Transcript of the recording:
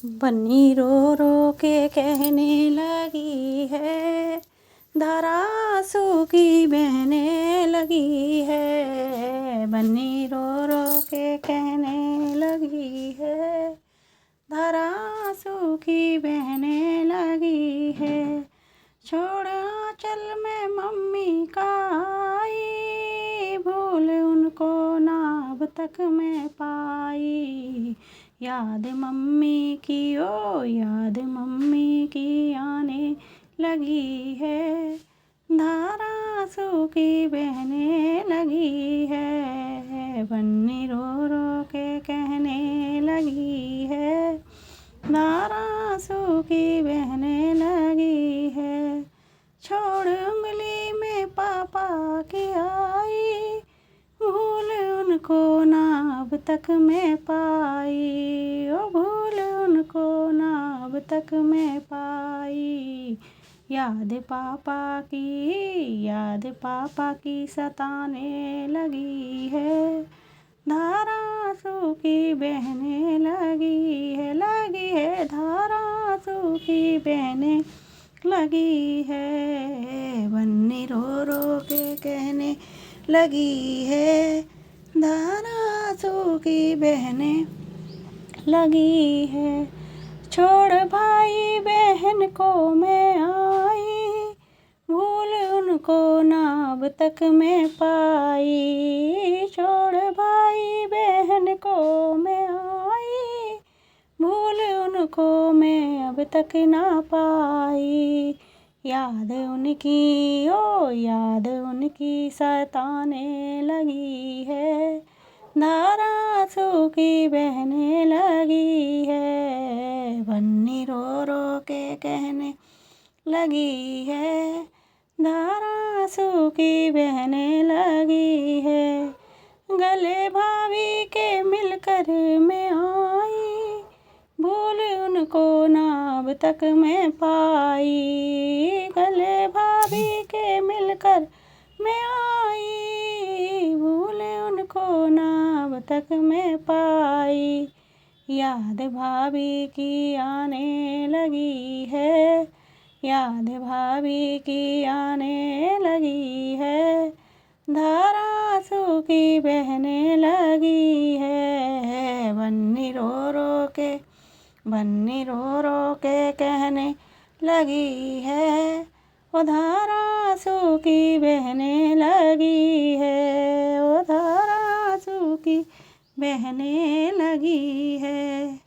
बन्नी रो रो के कहने लगी है, धारा सूखी बहने लगी है। बन्नी रो रो के कहने लगी है, धारा सूखी बहने लगी है। छोड़ आंचल में मम्मी का आई, भूल उनको ना अब तक मैं पाई। याद मम्मी की ओ याद मम्मी की आने लगी है, धारा सूखी बहने लगी है। बन्नी रो रो के कहने लगी है, धारा सूखी बहने लगी है। छोड़ उंगली में पापा की आई, भूल उनको ना अब तक मैं पाई। ओ भूल उनको ना अब तक मैं पाई। याद पापा की सताने लगी है, धारा सूखी बहने लगी है। धारा सूखी बहने लगी है। बन्नी रो रो के कहने लगी है, धारा सूखी बहने लगी है। छोड़ भाई बहन को मैं आई, भूल उनको ना अब तक मैं पाई। छोड़ भाई बहन को मैं आई, भूल उनको मैं अब तक ना पाई। याद उनकी सताने लगी है, धारा सूखी बहने लगी है। बन्नी रो रो के कहने लगी है, धारा सूखी बहने लगी है। गले भाभी के मिलकर मैं आई, भूल उनको ना अब तक मैं पाई। गले भाभी के मिलकर मैं आई, भूल उनको ना अब तक मैं पाई। याद भाभी की आने लगी है, याद भाभी की आने लगी है, धारा सूखी बहने लगी है। बन्नी रो रो के कहने लगी है, वो धारा सूखी बहने लगी है। वो धारा सूखी बहने लगी है।